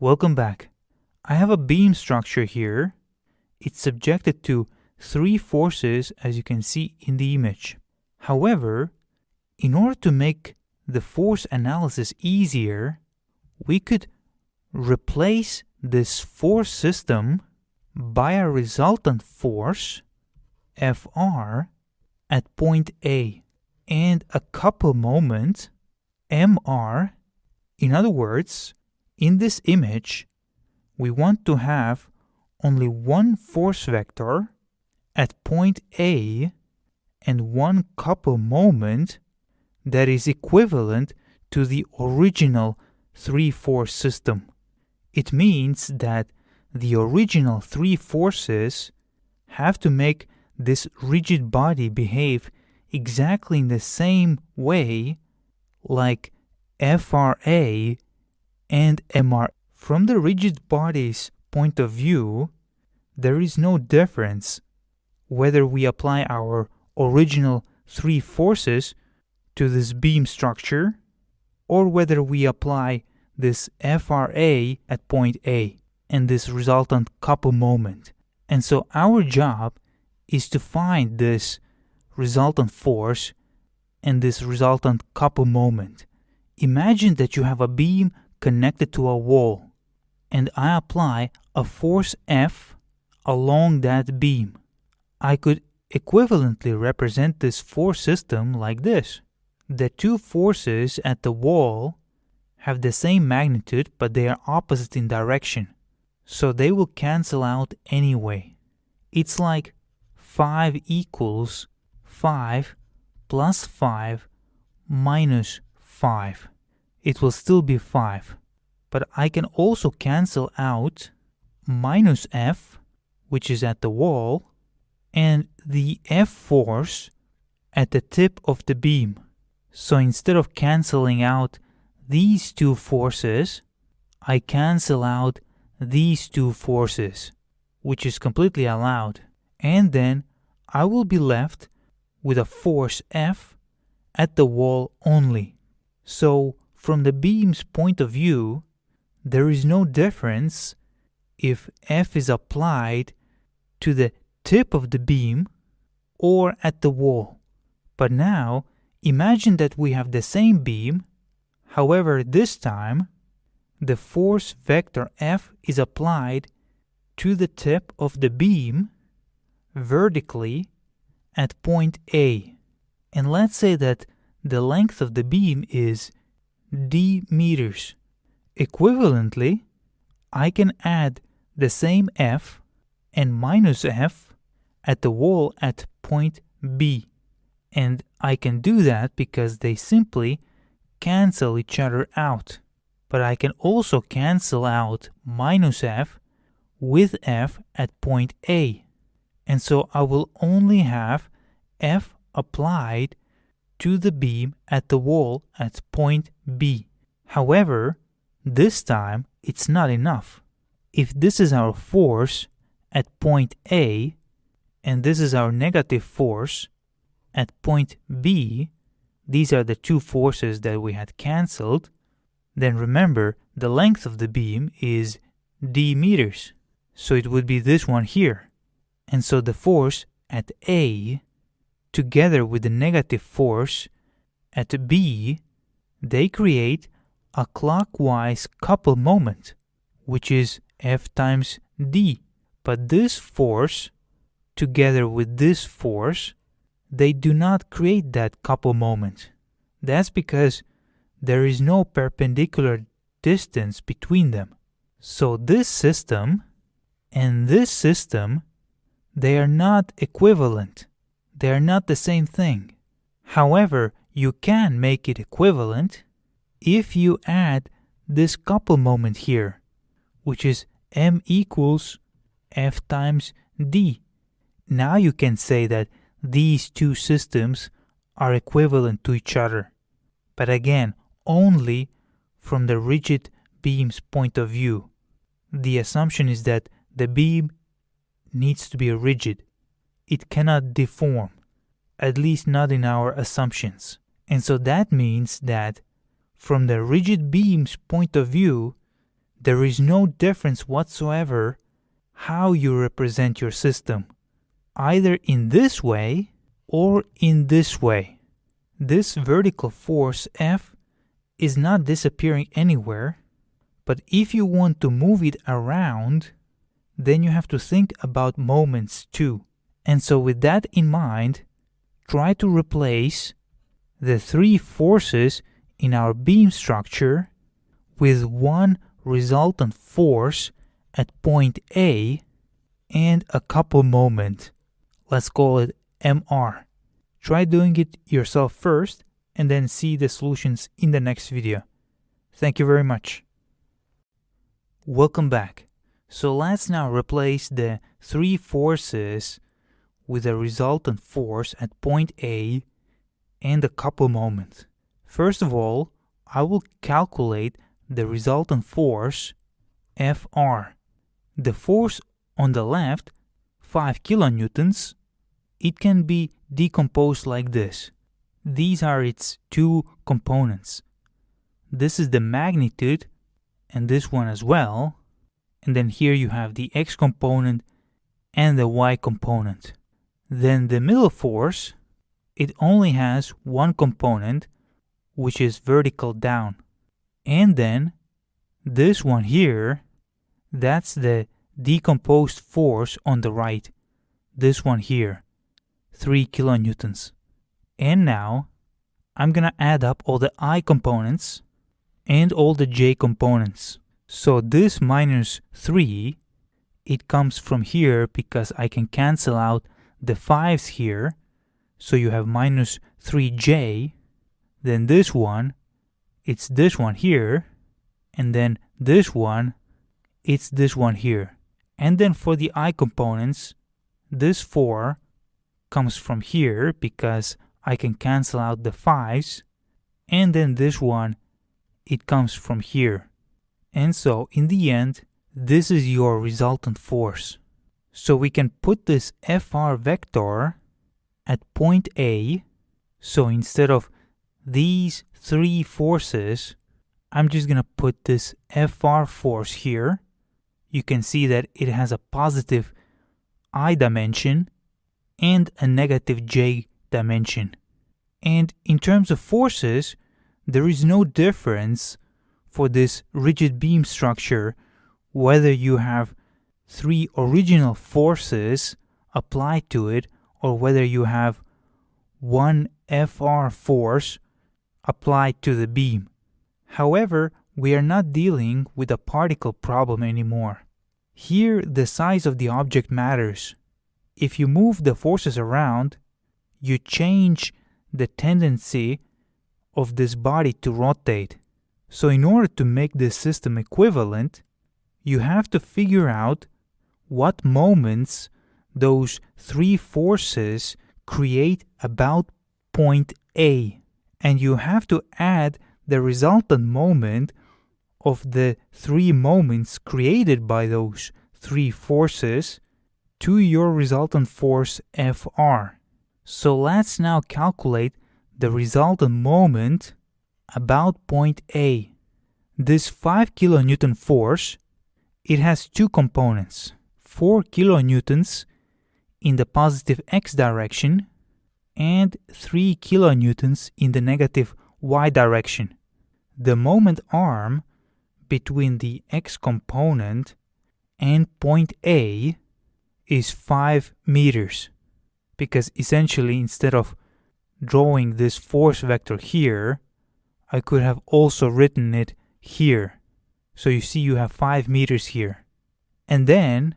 Welcome back. I have a beam structure here. It's subjected to 3 forces, as you can see in the image. However, in order to make the force analysis easier, we could replace this force system by a resultant force, Fr, at point A, and a couple moment, Mr. In other words, in this image, we want to have only one force vector at point A and one couple moment that is equivalent to the original 3-force system. It means that the original 3 forces have to make this rigid body behave exactly in the same way like Fra and Mr. From the rigid body's point of view, there is no difference whether we apply our original 3 forces to this beam structure or whether we apply this Fra at point A and this resultant couple moment. And so our job is to find this resultant force and this resultant couple moment. Imagine that you have a beam connected to a wall, and I apply a force F along that beam. I could equivalently represent this force system like this. The 2 forces at the wall have the same magnitude, but they are opposite in direction, so they will cancel out anyway. It's like 5 equals 5 plus 5 minus 5. It will still be 5. But I can also cancel out minus F, which is at the wall, and the F force at the tip of the beam. So instead of canceling out these 2 forces, I cancel out these 2 forces, which is completely allowed. And then I will be left with a force F at the wall only. So from the beam's point of view, there is no difference if F is applied to the tip of the beam or at the wall. But now, imagine that we have the same beam, however this time, the force vector F is applied to the tip of the beam vertically at point A. And let's say that the length of the beam is d meters. Equivalently, I can add the same F and minus F at the wall at point B. And I can do that because they simply cancel each other out. But I can also cancel out minus F with F at point A. And so I will only have F applied to the beam at the wall at point B. However, this time it's not enough. If this is our force at point A and this is our negative force at point B, these are the 2 forces that we had cancelled, then remember the length of the beam is d meters. So it would be this one here. And so the force at A together with the negative force at B, they create a clockwise couple moment, which is F times D. But this force, together with this force, they do not create that couple moment. That's because there is no perpendicular distance between them. So this system and this system, they are not equivalent. They are not the same thing. However, you can make it equivalent if you add this couple moment here, which is m equals F times D. Now you can say that these 2 systems are equivalent to each other. But again, only from the rigid beam's point of view. The assumption is that the beam needs to be rigid. It cannot deform, at least not in our assumptions. And so that means that from the rigid beam's point of view, there is no difference whatsoever how you represent your system, either in this way or in this way. This vertical force F is not disappearing anywhere, but if you want to move it around, then you have to think about moments too. And so with that in mind, try to replace the three forces in our beam structure with one resultant force at point A and a couple moment. Let's call it MR. Try doing it yourself first and then see the solutions in the next video. Thank you very much. Welcome back. So let's now replace the three forces with a resultant force at point A and a couple moments. First of all, I will calculate the resultant force Fr. The force on the left, 5 kilonewtons, it can be decomposed like this. These are its two components. This is the magnitude and this one as well. And then here you have the x component and the y component. Then the middle force, it only has one component, which is vertical down. And then this one here, that's the decomposed force on the right. This one here, 3 kilonewtons. And now I'm gonna add up all the I components and all the j components. So this minus 3, it comes from here because I can cancel out the 5's here. So you have minus 3j. Then this one, it's this one here. And then this one, it's this one here. And then for the I components, this 4 comes from here because I can cancel out the 5's. And then this one, it comes from here. And so in the end, this is your resultant force. So we can put this Fr vector at point A. So instead of these three forces, I'm just gonna put this Fr force here. You can see that it has a positive I dimension and a negative j dimension. And in terms of forces, there is no difference for this rigid beam structure whether you have three original forces applied to it or whether you have one Fr force applied to the beam. However, we are not dealing with a particle problem anymore. Here, the size of the object matters. If you move the forces around, you change the tendency of this body to rotate. So in order to make this system equivalent, you have to figure out what moments those three forces create about point A. And you have to add the resultant moment of the three moments created by those three forces to your resultant force Fr. So let's now calculate the resultant moment about point A. This 5 kilonewton force, it has two components, 4 kilonewtons in the positive x direction and 3 kilonewtons in the negative y direction. The moment arm between the x component and point A is 5 meters, because essentially instead of drawing this force vector here, I could have also written it here. So you see you have 5 meters here. And then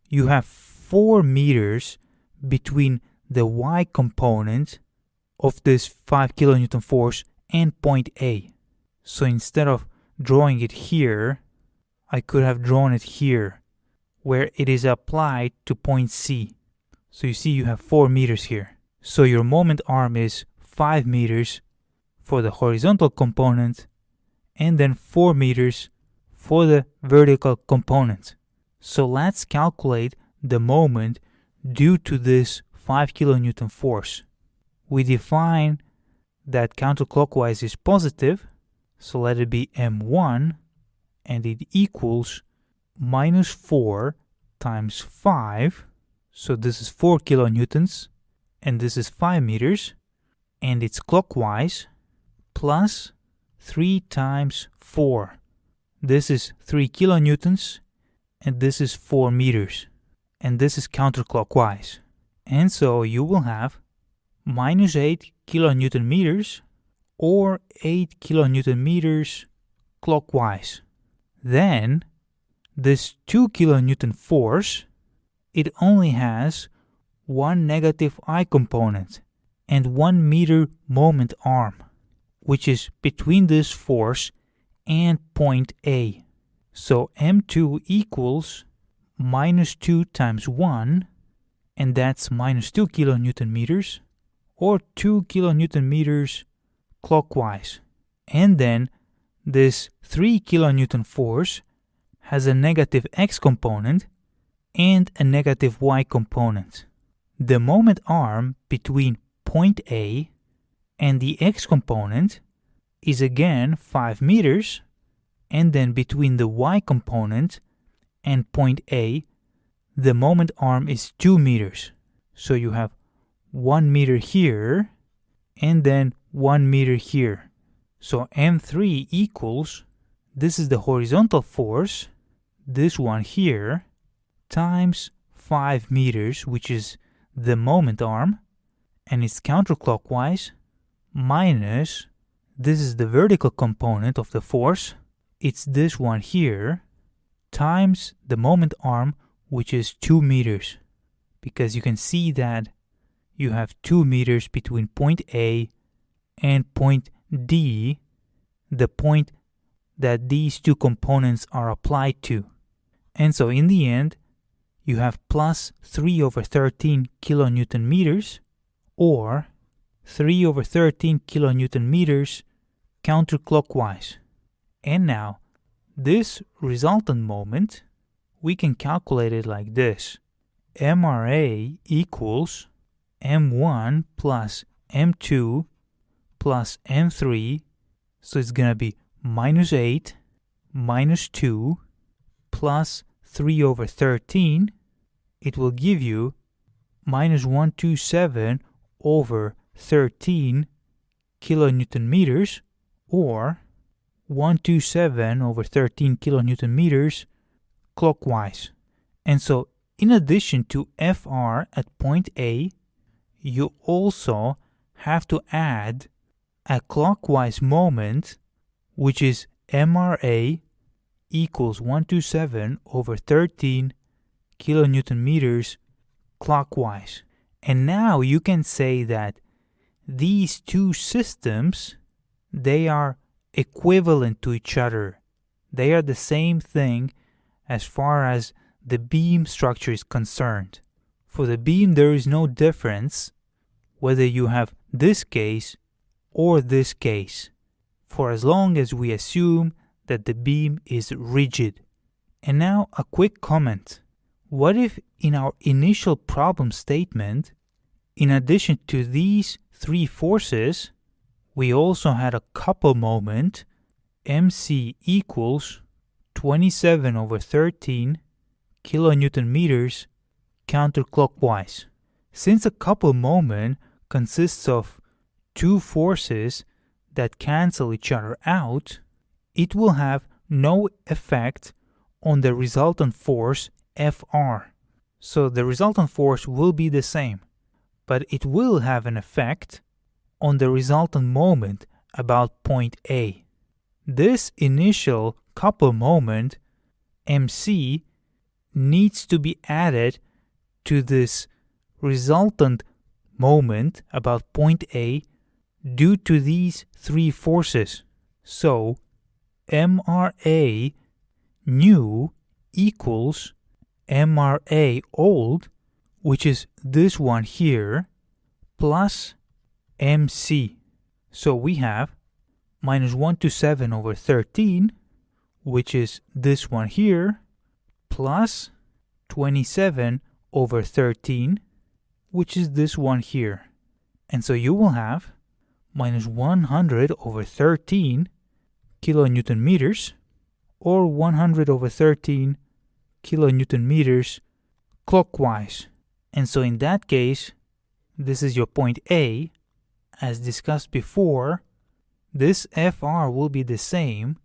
you have 4 meters between the y component of this 5 kilonewton force and point A. So instead of drawing it here, I could have drawn it here, where it is applied to point C. So you see you have 4 meters here. So your moment arm is 5 meters for the horizontal component and then 4 meters for the vertical component. So let's calculate the moment due to this 5 kilonewton force. We define that counterclockwise is positive, so let it be m1, and it equals minus 4 times 5. So this is 4 kilonewtons, and this is 5 meters, and it's clockwise, plus 3 times 4. This is 3 kilonewtons, and this is 4 meters, and this is counterclockwise. And so you will have minus 8 kilonewton meters or 8 kilonewton meters clockwise. Then this 2 kilonewton force, it only has one negative I component and 1 meter moment arm, which is between this force and point A. So M2 equals minus 2 times 1, and that's minus 2 kilonewton meters, or 2 kilonewton meters clockwise. And then this 3 kilonewton force has a negative X component and a negative Y component. The moment arm between point A and the X component is again 5 meters, and then between the Y component and point A, the moment arm is 2 meters. So you have 1 meter here, and then 1 meter here. So M3 equals, this is the horizontal force, this one here, times 5 meters, which is the moment arm, and it's counterclockwise, minus, this is the vertical component of the force, it's this one here, times the moment arm, which is 2 meters. Because you can see that you have 2 meters between point A and point D, the point that these two components are applied to. And so in the end, you have plus 3 over 13 kilonewton meters, or 3 over 13 kilonewton meters counterclockwise. And now, this resultant moment, we can calculate it like this. MRA equals M1 plus M2 plus M3, so it's going to be minus 8 minus 2 plus 3 over 13. It will give you minus 127 over 13 kilonewton meters, or 127 over 13 kilonewton meters clockwise. And so in addition to FR at point A, you also have to add a clockwise moment, which is MRA equals 127 over 13 kilonewton meters clockwise. And now you can say that these two systems, they are equivalent to each other. They are the same thing as far as the beam structure is concerned. For the beam, there is no difference whether you have this case or this case, for as long as we assume that the beam is rigid. And now a quick comment. What if in our initial problem statement, in addition to these three forces, we also had a couple moment, MC equals 27 over 13 kilonewton meters counterclockwise. Since a couple moment consists of two forces that cancel each other out, it will have no effect on the resultant force Fr. So the resultant force will be the same, but it will have an effect on the resultant moment about point A. This initial couple moment, MC, needs to be added to this resultant moment about point A due to these three forces. So MRA new equals MRA old, which is this one here, plus MC. So we have minus 127 over 13, which is this one here, plus 27 over 13, which is this one here. And so you will have minus 100 over 13 kilonewton meters, or 100/13 kilonewton meters clockwise. And so in that case, this is your point A. As discussed before, this FR will be the same.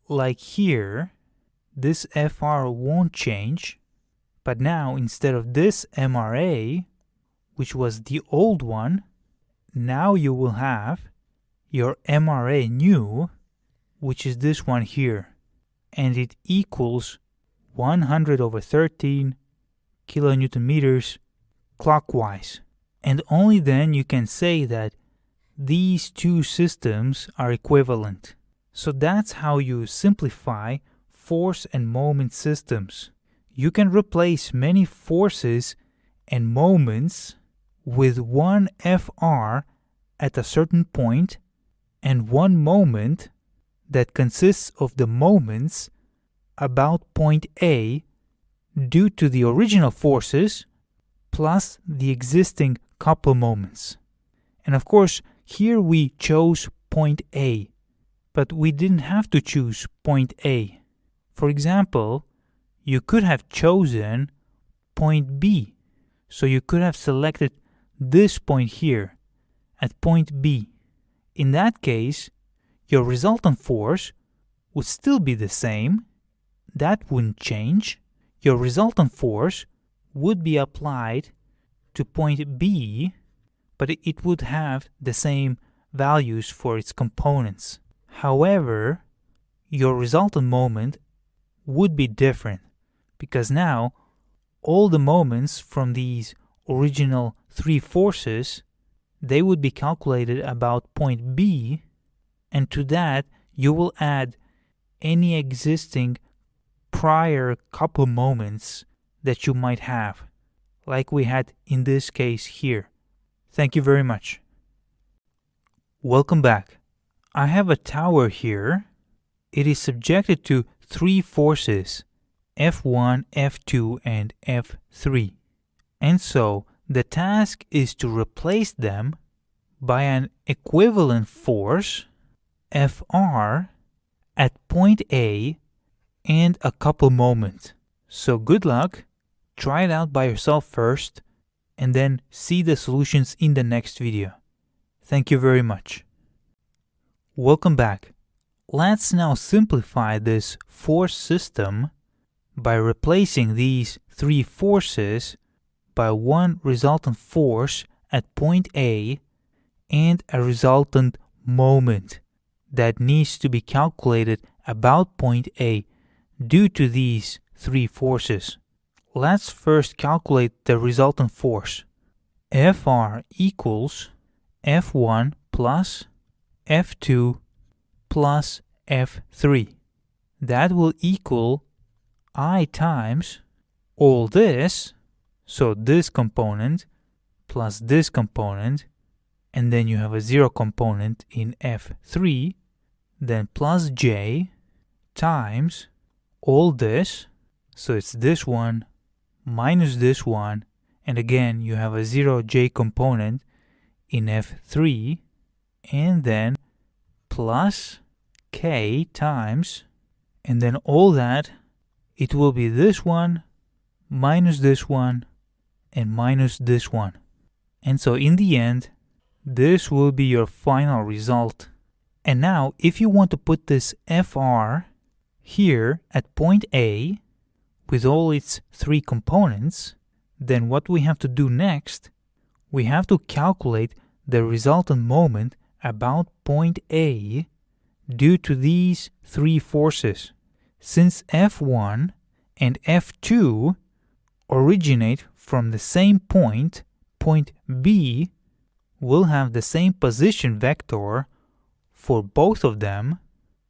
Like here, this FR won't change, but now instead of this MRA, which was the old one, now you will have your MRA new, which is this one here, and it equals 100/13 kilonewton meters clockwise. And only then you can say that these two systems are equivalent. So that's how you simplify force and moment systems. You can replace many forces and moments with one FR at a certain point and one moment that consists of the moments about point A due to the original forces plus the existing couple moments. And of course, here we chose point A, but we didn't have to choose point A. For example, you could have chosen point B. So you could have selected this point here at point B. In that case, your resultant force would still be the same. That wouldn't change. Your resultant force would be applied to point B, but it would have the same values for its components. However, your resultant moment would be different, because now all the moments from these original three forces, they would be calculated about point B, and to that you will add any existing prior couple moments that you might have, like we had in this case here. Thank you very much. Welcome back. I have a tower here. It is subjected to three forces, F1, F2, and F3. And so the task is to replace them by an equivalent force, Fr, at point A and a couple moments. So good luck. Try it out by yourself first, and then see the solutions in the next video. Thank you very much. Welcome back. Let's now simplify this force system by replacing these three forces by one resultant force at point A and a resultant moment that needs to be calculated about point A due to these three forces. Let's first calculate the resultant force. Fr equals F1 plus F2 plus F3. That will equal I times all this, so this component plus this component, and then you have a zero component in F3, then plus J times all this, so it's this one minus this one, and again you have a 0J component in F3, and then plus K times, and then all that, it will be this one minus this one and minus this one. And so in the end, this will be your final result. And now if you want to put this Fr here at point A with all its three components, then what we have to do next, we have to calculate the resultant moment about point A due to these three forces. Since F1 and F2 originate from the same point, point B will have the same position vector for both of them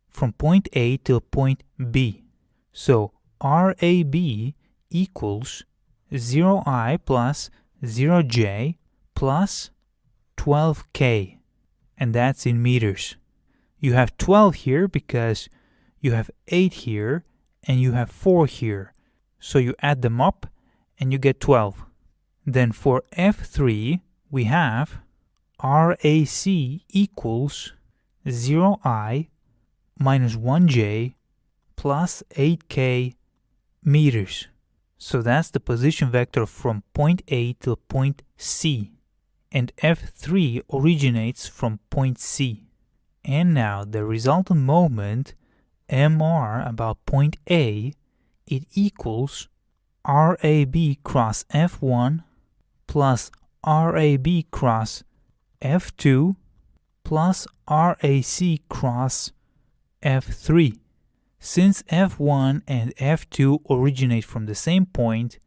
from point A till point B. So RAB equals 0I plus 0J plus 12K, and that's in meters. You have 12 here because you have 8 here and you have 4 here. So you add them up and you get 12. Then for F3 we have RAC equals 0I minus 1J plus 8k meters. So that's the position vector from point A to point C. And F3 originates from point C. And now the resultant moment, mr about point A, it equals RAB cross F1 plus RAB cross F2 plus RAC cross F3. Since F1 and F2 originate from the same point,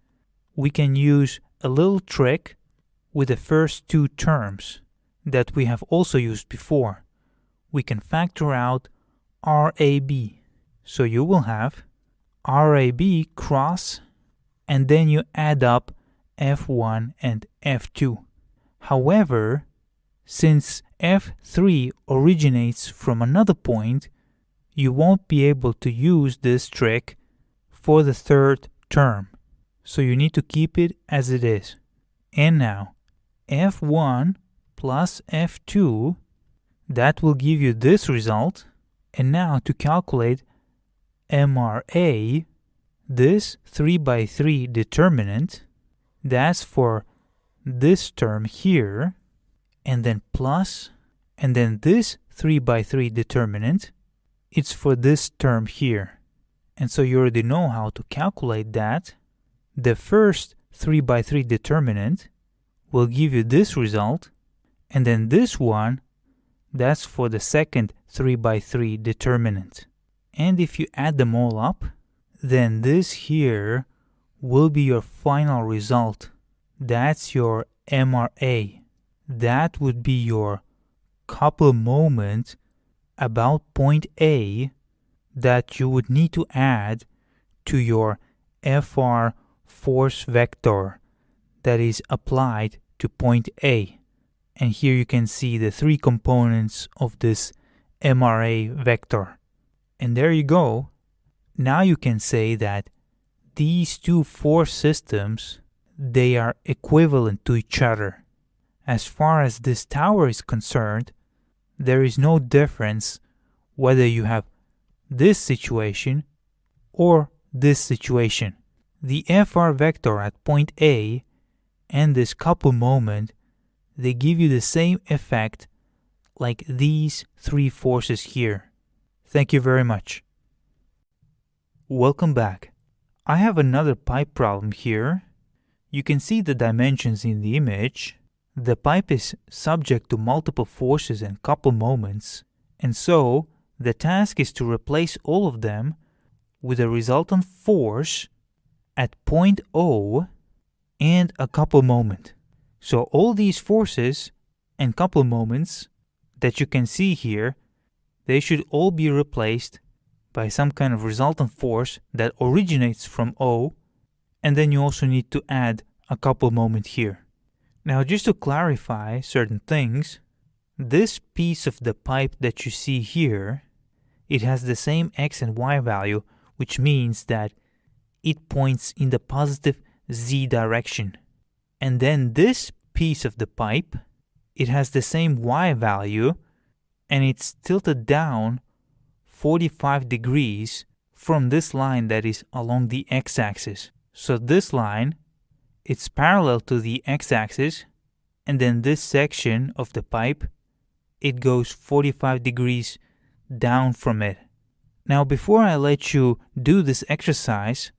we can use a little trick with the first two terms that we have also used before. We can factor out RAB. So you will have RAB cross, and then you add up F1 and F2. However, since F3 originates from another point, you won't be able to use this trick for the third term. So you need to keep it as it is. And now, F1 plus F2, that will give you this result. And now to calculate MRA, this 3/3 determinant, that's for this term here, and then plus, and then this 3/3 determinant, it's for this term here. And so you already know how to calculate that. The first 3/3 determinant will give you this result, and then this one, that's for the second 3/3 determinant. And if you add them all up, then this here will be your final result. That's your MRA. That would be your couple moment about point A that you would need to add to your FR force vector that is applied to point A. And here you can see the three components of this MRA vector. And there you go. Now you can say that these two force systems, they are equivalent to each other. As far as this tower is concerned, there is no difference whether you have this situation or this situation. The FR vector at point A and this couple moment, they give you the same effect like these three forces here. Thank you very much. Welcome back. I have another pipe problem here. You can see the dimensions in the image. The pipe is subject to multiple forces and couple moments, and so the task is to replace all of them with a resultant force at point O and a couple moment. So all these forces and couple moments that you can see here, they should all be replaced by some kind of resultant force that originates from O, and then you also need to add a couple moment here. Now, just to clarify certain things, this piece of the pipe that you see here, it has the same x and y value, which means that it points in the positive z direction. And then this piece of the pipe, it has the same y value, and it's tilted down 45 degrees from this line that is along the x-axis. So this line, it's parallel to the x-axis, and then this section of the pipe, it goes 45 degrees down from it. Now, before I let you do this exercise,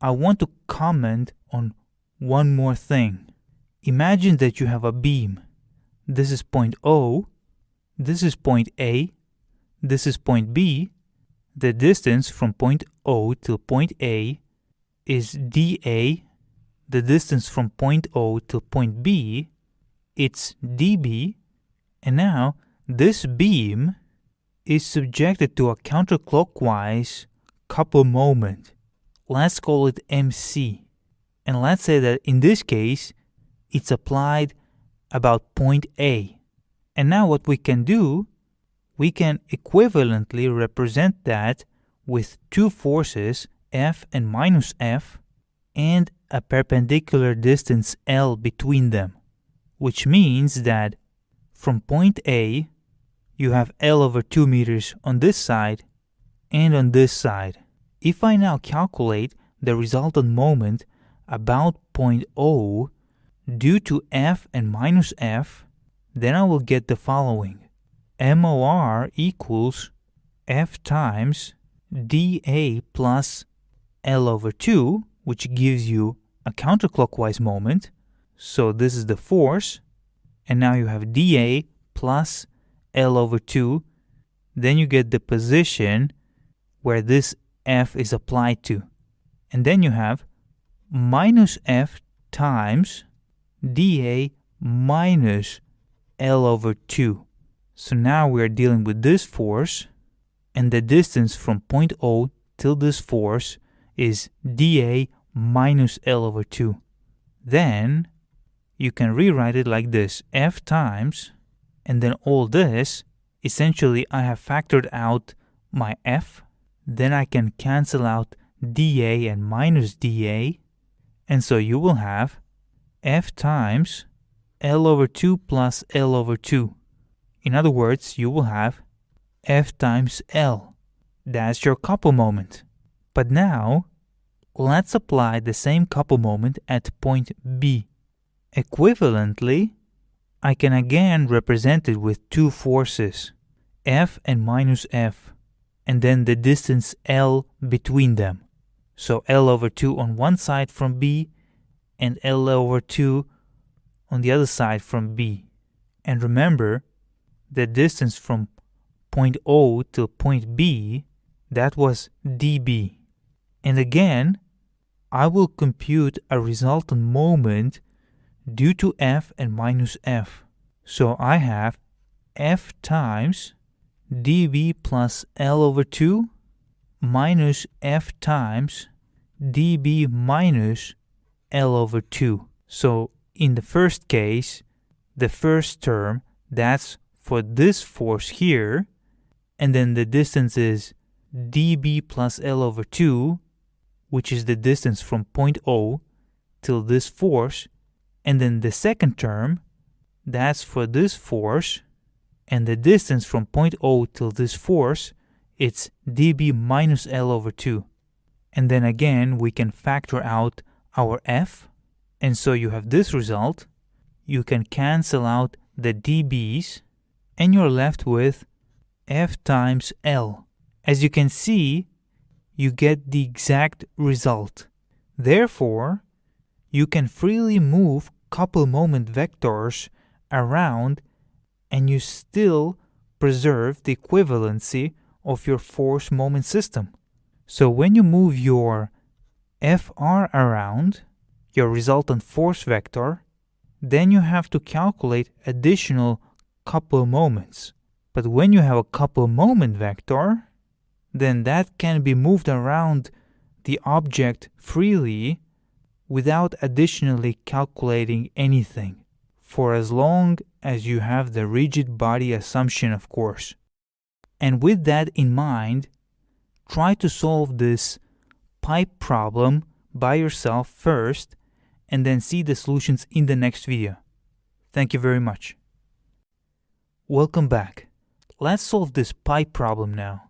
I want to comment on one more thing. Imagine that you have a beam. This is point O, this is point A, this is point B. The distance from point O to point A is dA. The distance from point O to point B, it's dB. And now this beam is subjected to a counterclockwise couple moment. Let's call it MC. And let's say that in this case, it's applied about point A. And now what we can do, we can equivalently represent that with two forces, F and minus F, and a perpendicular distance L between them, which means that from point A, you have L over 2 meters on this side and on this side. If I now calculate the resultant moment about point O due to F and minus F, then I will get the following. MOR equals F times dA plus L over 2, which gives you a counterclockwise moment. So this is the force. And now you have dA plus L over 2. Then you get the position where this F is applied to. And then you have minus F times dA minus L over 2. So now we are dealing with this force, and the distance from point O till this force is dA minus L over 2. Then you can rewrite it like this, F times, and then all this, essentially I have factored out my F, then I can cancel out dA and minus dA, and so you will have F times L over 2 plus L over 2. In other words, you will have F times L. That's your couple moment. But now, let's apply the same couple moment at point B. Equivalently, I can again represent it with two forces, F and minus F, and then the distance L between them. So L over 2 on one side from B, and L over 2 on the other side from B. And remember, the distance from point O to point B, that was dB. And again, I will compute a resultant moment due to F and minus F. So I have F times dB plus L over 2 minus F times dB minus L over 2. So in the first case, the first term, that's for this force here, and then the distance is dB plus L over 2, which is the distance from point O till this force, and then the second term, that's for this force, and the distance from point O till this force, it's dB minus L over 2. And then again, we can factor out our F, and so you have this result. You can cancel out the dBs, and you're left with F times L. As you can see, you get the exact result. Therefore, you can freely move couple moment vectors around, and you still preserve the equivalency of your force moment system. So when you move your FR around, your resultant force vector, then you have to calculate additional couple moments. But when you have a couple moment vector, then that can be moved around the object freely without additionally calculating anything, for as long as you have the rigid body assumption, of course. And with that in mind, try to solve this pipe problem by yourself first, and then see the solutions in the next video. Thank you very much. Welcome back. Let's solve this pipe problem now.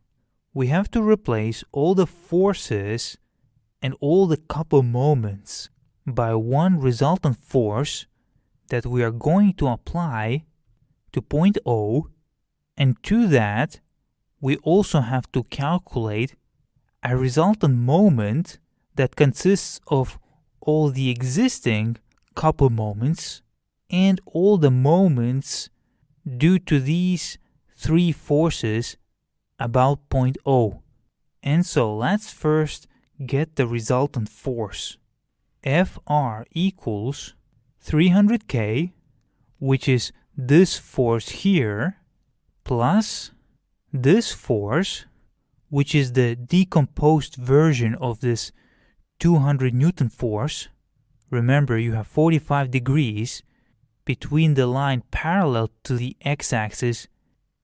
We have to replace all the forces and all the couple moments by one resultant force that we are going to apply to point O, and to that we also have to calculate a resultant moment that consists of all the existing couple moments and all the moments due to these three forces about point O. And so let's first get the resultant force. Fr equals 300K, which is this force here, plus this force, which is the decomposed version of this 200 Newton force. Remember, you have 45 degrees between the line parallel to the x-axis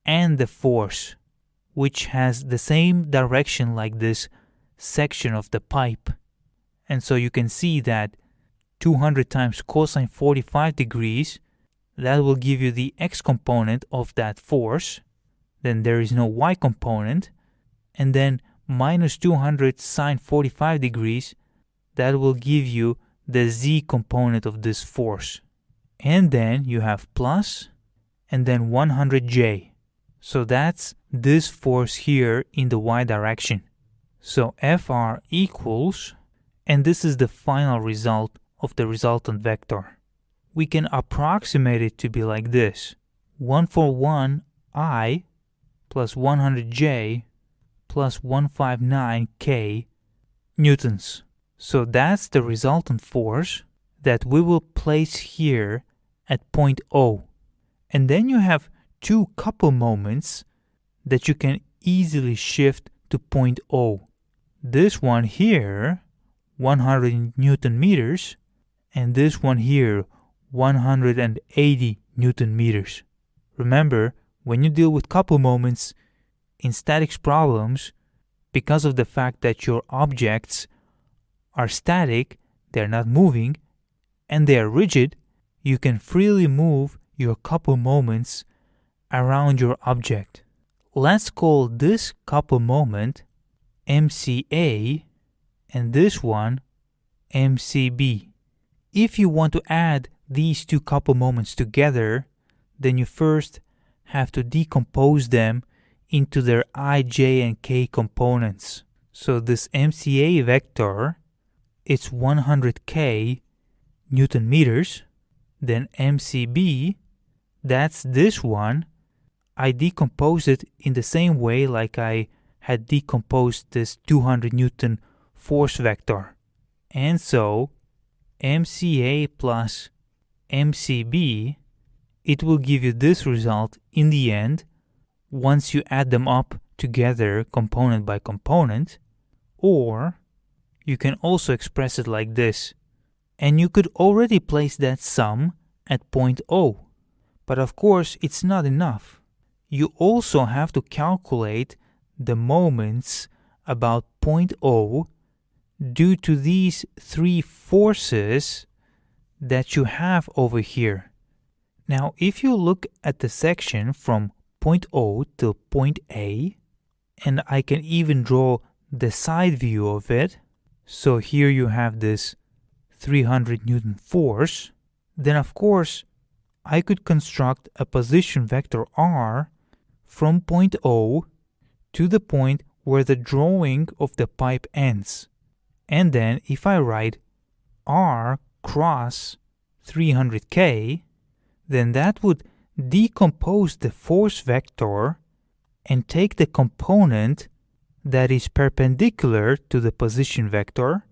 and the force, which has the same direction like this section of the pipe. And so you can see that 200 times cosine 45 degrees, that will give you the x component of that force. Then there is no y component. And then minus 200 sine 45 degrees, that will give you the z component of this force. And then you have plus, and then 100J. So that's this force here in the y direction. So Fr equals, and this is the final result of the resultant vector. We can approximate it to be like this: 141 I plus 100J plus 159 K newtons. So that's the resultant force that we will place here at point O. And then you have two couple moments that you can easily shift to point O. This one here, 100 Newton meters, and this one here, 180 Newton meters. Remember, when you deal with couple moments in statics problems, because of the fact that your objects are static, they're not moving, and they are rigid, you can freely move your couple moments around your object. Let's call this couple moment MCA and this one MCB. If you want to add these two couple moments together, then you first have to decompose them into their I, J, and K components. So this MCA vector, it's 100K Newton meters. Then MCB, that's this one. I decompose it in the same way like I had decomposed this 200 Newton force vector. And so MCA plus MCB, it will give you this result in the end once you add them up together component by component. Or you can also express it like this. And you could already place that sum at point O. But of course, it's not enough. You also have to calculate the moments about point O due to these three forces that you have over here. Now, if you look at the section from point O to point A, and I can even draw the side view of it, so here you have this 300 Newton force, then of course I could construct a position vector R from point O to the point where the drawing of the pipe ends. And then if I write R cross 300K, then that would decompose the force vector and take the component that is perpendicular to the position vector,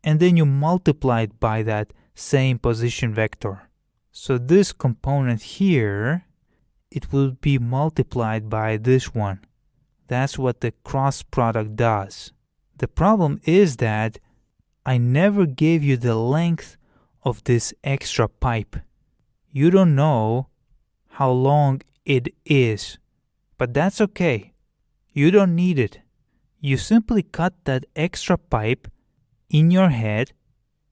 and then you multiply it by that same position vector. So this component here, it will be multiplied by this one. That's what the cross product does. The problem is that I never gave you the length of this extra pipe. You don't know how long it is, but that's okay. You don't need it. You simply cut that extra pipe in your head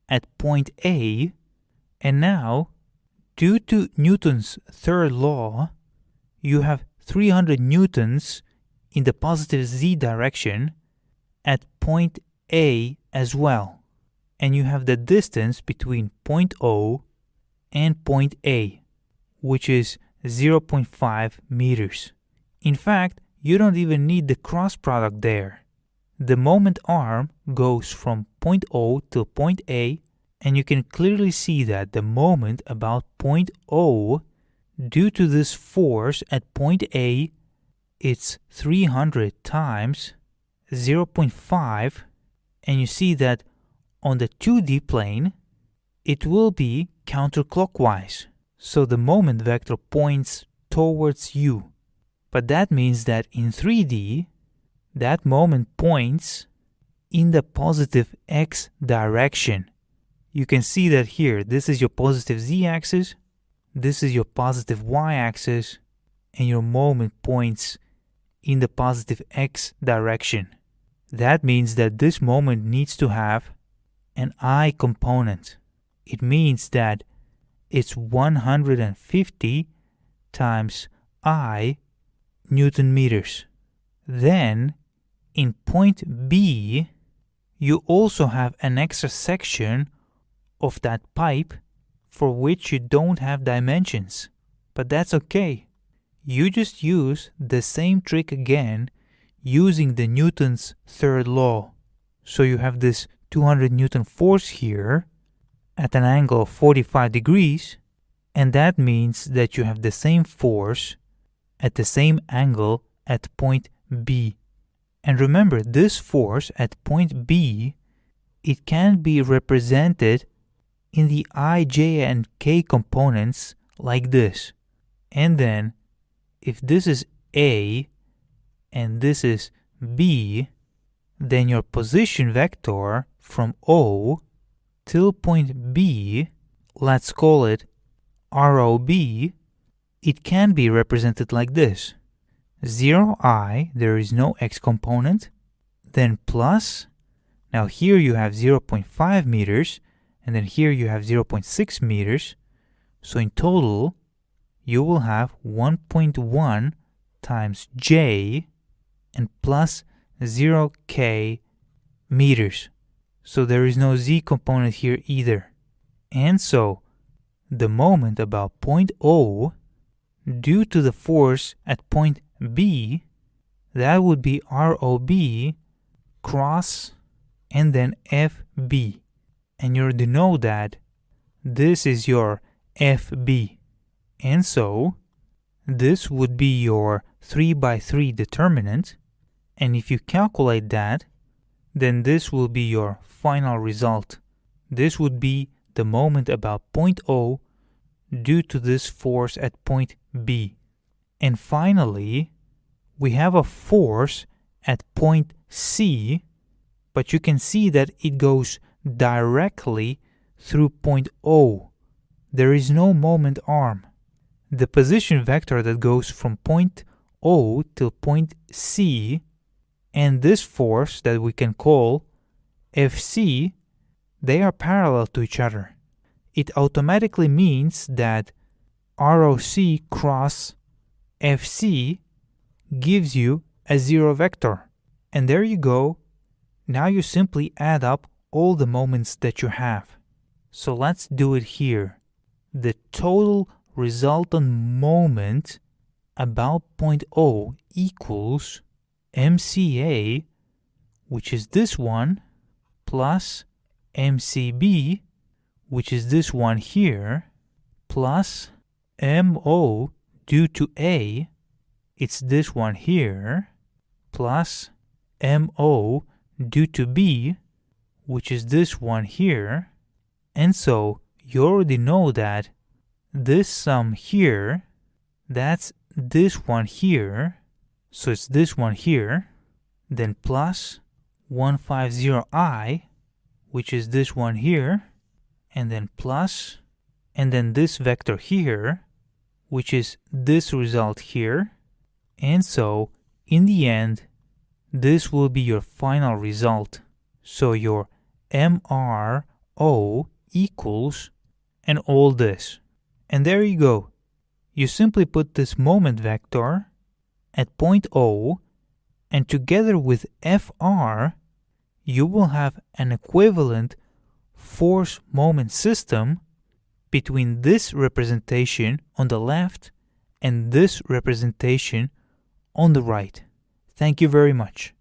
at point A, and now, due to Newton's third law, you have 300 newtons in the positive z direction at point A as well. And you have the distance between point O and point A, which is 0.5 meters. In fact, you don't even need the cross product there. The moment arm goes from point O to point A, and you can clearly see that the moment about point O, due to this force at point A, it's 300 times 0.5, and you see that on the 2D plane, it will be counterclockwise. So the moment vector points towards you. But that means that in 3D, that moment points in the positive x direction. You can see that here, this is your positive z-axis, this is your positive y-axis, and your moment points in the positive x direction. That means that this moment needs to have an I component. It means that it's 150 times I Newton meters. Then, in point B, you also have an extra section of that pipe for which you don't have dimensions. But that's okay. You just use the same trick again using the Newton's third law. So you have this 200 Newton force here at an angle of 45 degrees, and that means that you have the same force at the same angle at point B. And remember, this force at point B, it can be represented in the I, J, and K components like this. And then, if this is A and this is B, then your position vector from O till point B, let's call it ROB, it can be represented like this. 0I, there is no x component, then plus, now here you have 0.5 meters, and then here you have 0.6 meters, so in total, you will have 1.1 times j and plus 0k meters. So there is no z component here either. And so, the moment about point O, due to the force at point B, that would be ROB cross and then FB. And you already know that this is your FB. And so, this would be your 3x3 determinant. And if you calculate that, then this will be your final result. This would be the moment about point O due to this force at point B. And finally, we have a force at point C, but you can see that it goes directly through point O. There is no moment arm. The position vector that goes from point O till point C and this force that we can call FC, they are parallel to each other. It automatically means that ROC cross FC gives you a zero vector. And there you go. Now you simply add up all the moments that you have. So let's do it here. The total resultant moment about point O equals MCA, which is this one, plus MCB, which is this one here, plus MO due to A, it's this one here, plus MO due to B, which is this one here. And so you already know that this sum here, that's this one here, so it's this one here, then plus 150I, which is this one here, and then plus, and then this vector here, which is this result here. And so, in the end, this will be your final result. So your MRO equals and all this. And there you go. You simply put this moment vector at point O, and together with FR, you will have an equivalent force-moment system between this representation on the left and this representation on the right. Thank you very much.